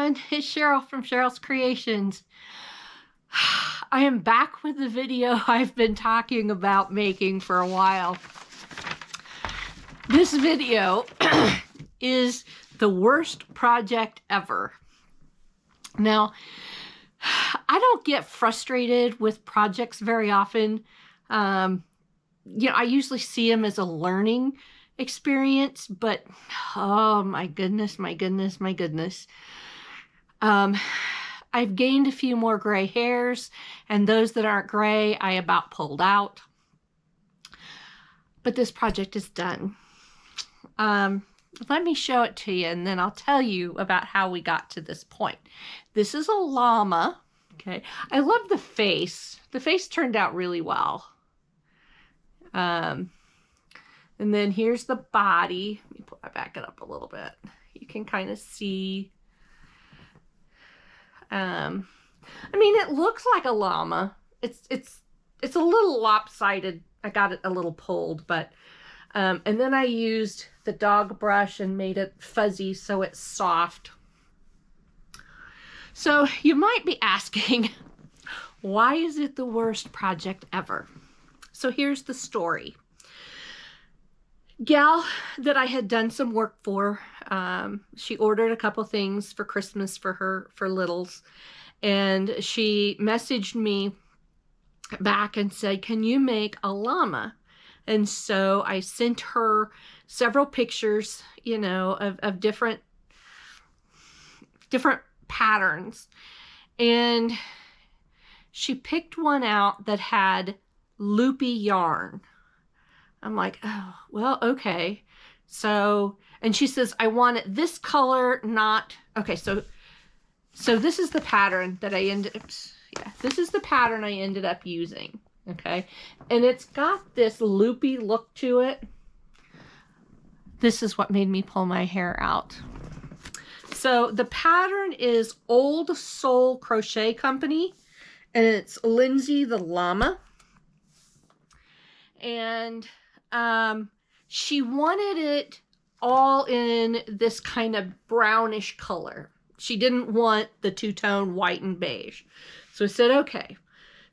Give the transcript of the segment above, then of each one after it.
everyone, it's Cheryl from Cheryl's Creations. I am back with the video I've been talking about making for a while. This video is the worst project ever. Now, I don't get frustrated with projects very often. I usually see them as a learning experience, but oh my goodness. I've gained a few more gray hairs, and those that aren't gray, I about pulled out. But this project is done. Let me show it to you, and then I'll tell you about how we got to this point. This is a llama. Okay, I love the face. The face turned out really well. And then here's the body. Let me back it up a little bit. You can kind of see. I mean, it looks like a llama. It's a little lopsided. I got it a little pulled, but and then I used the dog brush and made it fuzzy so it's soft. So you might be asking, why is it the worst project ever? So here's the story. Gal that I had done some work for, she ordered a couple things for Christmas for littles, and she messaged me back and said, can you make a llama? And so I sent her several pictures, of different patterns, and she picked one out that had loopy yarn. I'm like, oh, well, okay. So, and she says, I want it this color, not, okay, so this is the pattern that I this is the pattern I ended up using, okay? And it's got this loopy look to it. This is what made me pull my hair out. So the pattern is Old Soul Crochet Company, and it's Lindsay Llama. And she wanted it all in this kind of brownish color. She didn't want the two-tone white and beige. So I said, okay.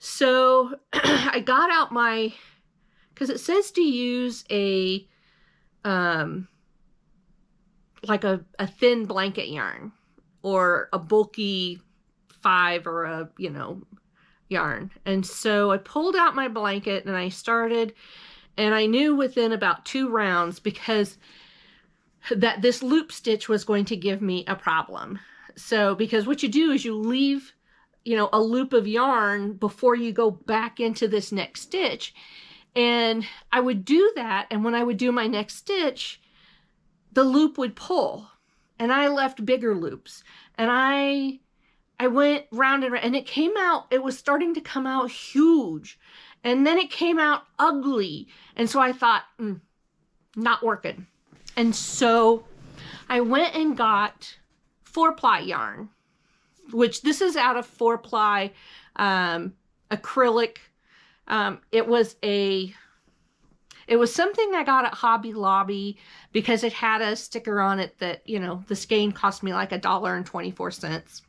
So I got out my, because it says to use a, like a thin blanket yarn or a bulky 5 or a, yarn. And so I pulled out my blanket and I started, and I knew within about 2 rounds because that this loop stitch was going to give me a problem. So, because what you do is you leave, a loop of yarn before you go back into this next stitch. And I would do that. And when I would do my next stitch, the loop would pull, and I left bigger loops, and I went round and round, and it came out, it was starting to come out huge. And then it came out ugly. And so I thought, not working. And so I went and got 4-ply yarn, which this is out of 4-ply acrylic. It was something I got at Hobby Lobby because it had a sticker on it that, the skein cost me like $1.24.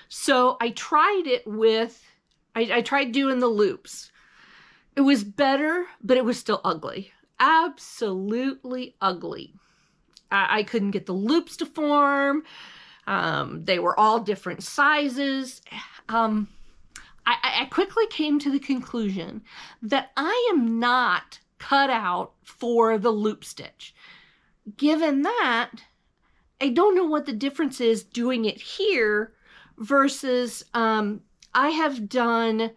So I tried it with, I tried doing the loops. It was better, but it was still ugly. Absolutely ugly. I couldn't get the loops to form. They were all different sizes. I quickly came to the conclusion that I am not cut out for the loop stitch. Given that, I don't know what the difference is doing it here versus I have done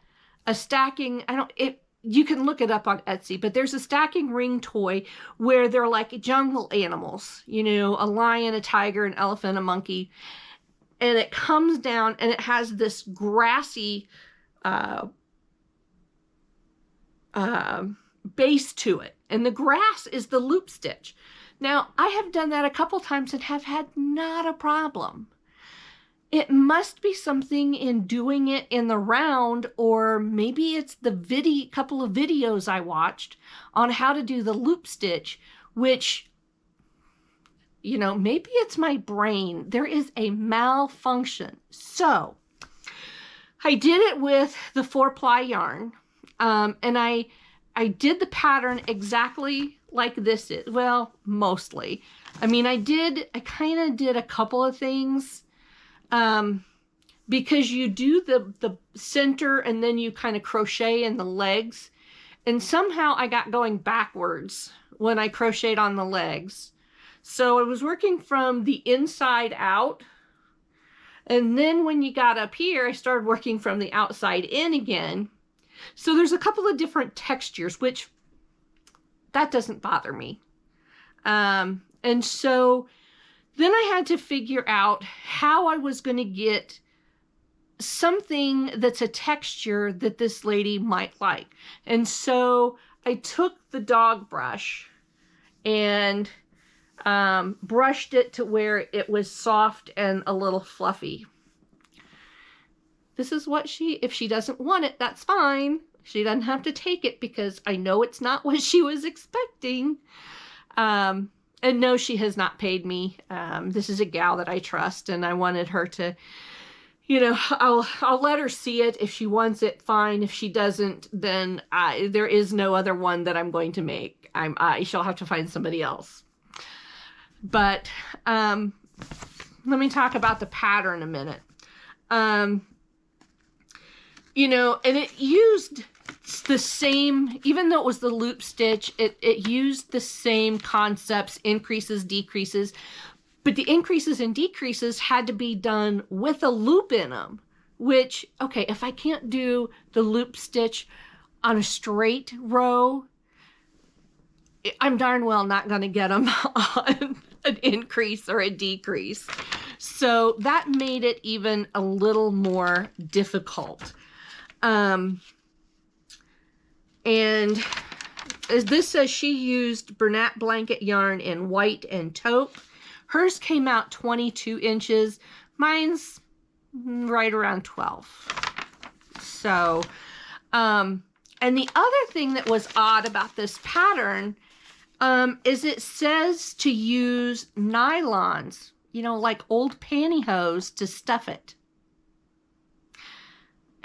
a stacking, you can look it up on Etsy, but there's a stacking ring toy where they're like jungle animals, a lion, a tiger, an elephant, a monkey, and it comes down and it has this grassy base to it, and the grass is the loop stitch. Now, I have done that a couple times and have had not a problem. It must be something in doing it in the round, or maybe it's the couple of videos I watched on how to do the loop stitch, which you know, maybe it's my brain. There is a malfunction. So I did it with the 4-ply yarn. And I did the pattern exactly like this is. Well, mostly. I mean, I kind of did a couple of things. Because you do the center and then you kind of crochet in the legs. And somehow I got going backwards when I crocheted on the legs. So I was working from the inside out. And then when you got up here, I started working from the outside in again. So there's a couple of different textures, which that doesn't bother me. And so then I had to figure out how I was going to get something that's a texture that this lady might like. And so I took the dog brush and brushed it to where it was soft and a little fluffy. This is what if she doesn't want it, that's fine. She doesn't have to take it because I know it's not what she was expecting. And no, she has not paid me. This is a gal that I trust, and I wanted her to, you know, I'll let her see it. If she wants it, fine. If she doesn't, then there is no other one that I'm going to make. She'll have to find somebody else. But let me talk about the pattern a minute. You know, and it used the same, even though it was the loop stitch, it used the same concepts, increases, decreases, but the increases and decreases had to be done with a loop in them, which, okay, if I can't do the loop stitch on a straight row, I'm darn well not going to get them on an increase or a decrease. So that made it even a little more difficult. And this says she used Bernat blanket yarn in white and taupe. Hers came out 22 inches. Mine's right around 12. So, and the other thing that was odd about this pattern is it says to use nylons, you know, like old pantyhose to stuff it.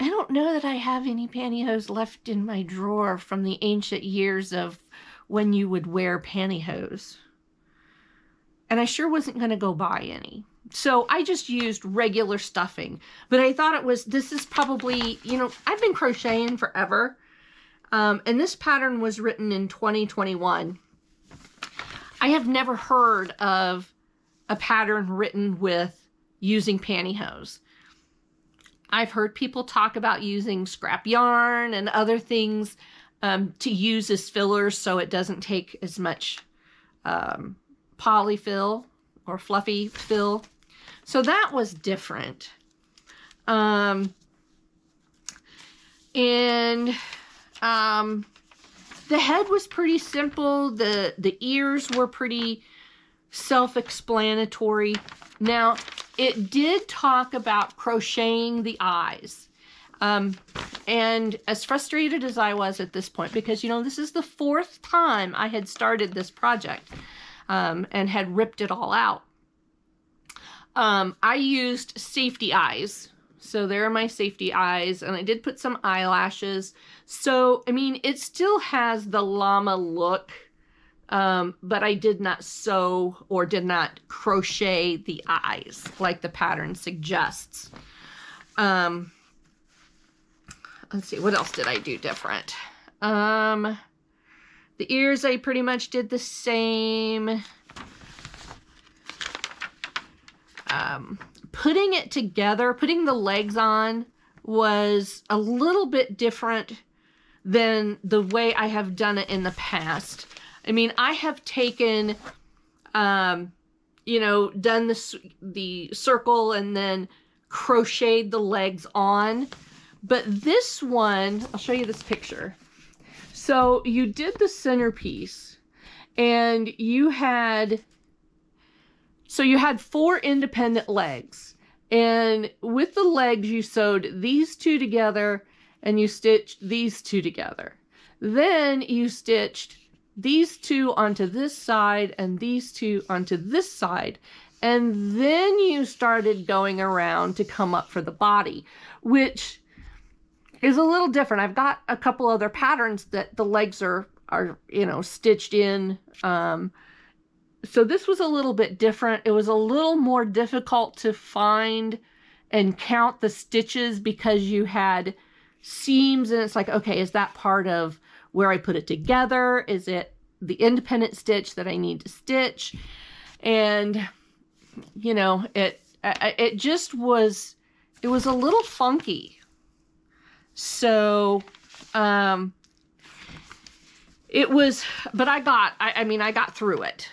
I don't know that I have any pantyhose left in my drawer from the ancient years of when you would wear pantyhose. And I sure wasn't going to go buy any. So I just used regular stuffing. But I thought this is probably, you know, I've been crocheting forever. And this pattern was written in 2021. I have never heard of a pattern written with using pantyhose. I've heard people talk about using scrap yarn and other things to use as fillers so it doesn't take as much polyfill or fluffy fill. So that was different. The head was pretty simple. The ears were pretty self-explanatory. Now, it did talk about crocheting the eyes. And as frustrated as I was at this point, because, you know, this is the 4th time I had started this project and had ripped it all out. I used safety eyes. So there are my safety eyes, and I did put some eyelashes. So, I mean, it still has the llama look, but I did not sew or did not crochet the eyes like the pattern suggests. Let's see, what else did I do different? The ears, I pretty much did the same. Putting it together, putting the legs on was a little bit different than the way I have done it in the past. I mean, I have taken, you know, done the circle and then crocheted the legs on. But this one, I'll show you this picture. So you did the centerpiece and you had 4 independent legs. And with the legs, you sewed these 2 together and you stitched these 2 together. Then you stitched these two onto this side and these two onto this side. And then you started going around to come up for the body, which is a little different. I've got a couple other patterns that the legs are you know, stitched in. So this was a little bit different. It was a little more difficult to find and count the stitches because you had seams, and it's like, okay, is that part of where I put it together? Is it the independent stitch that I need to stitch? And, you know, it just was, it was a little funky. So, it was, but I got through it.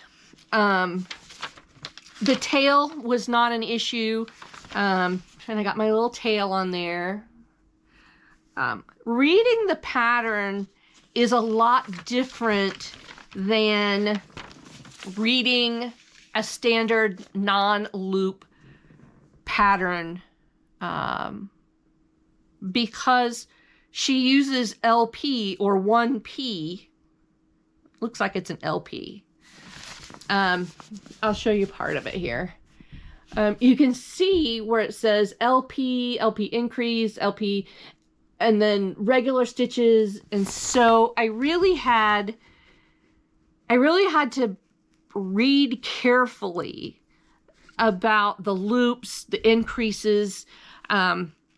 The tail was not an issue. And I got my little tail on there. Reading the pattern is a lot different than reading a standard non-loop pattern, because she uses LP or 1P. Looks like it's an LP. I'll show you part of it here. You can see where it says LP, LP increase, LP, and then regular stitches. And so I really had to read carefully about the loops, the increases,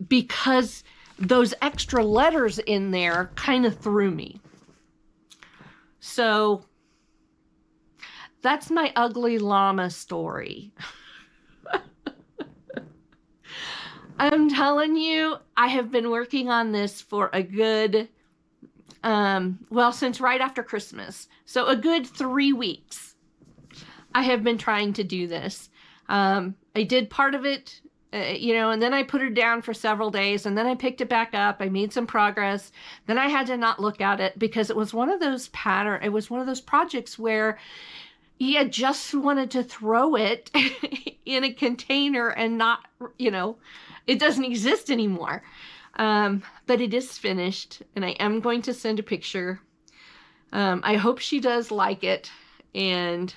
because those extra letters in there kind of threw me. So that's my ugly llama story. I'm telling you, I have been working on this for a good, well, since right after Christmas. So a good 3 weeks. I have been trying to do this. I did part of it, you know, and then I put it down for several days, and then I picked it back up. I made some progress. Then I had to not look at it because it was one of those it was one of those projects where you just wanted to throw it in a container and not, you know, it doesn't exist anymore. But it is finished, and I am going to send a picture. I hope she does like it, and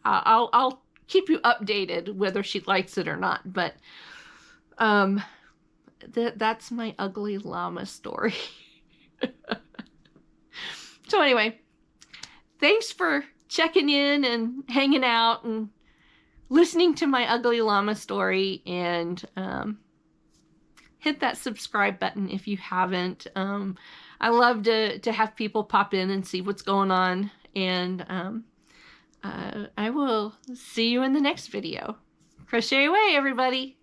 I'll keep you updated whether she likes it or not. But that's my ugly llama story. So anyway, thanks for checking in and hanging out and listening to my ugly llama story, and hit that subscribe button if you haven't. I love to have people pop in and see what's going on, and I will see you in the next video. Crochet away, everybody!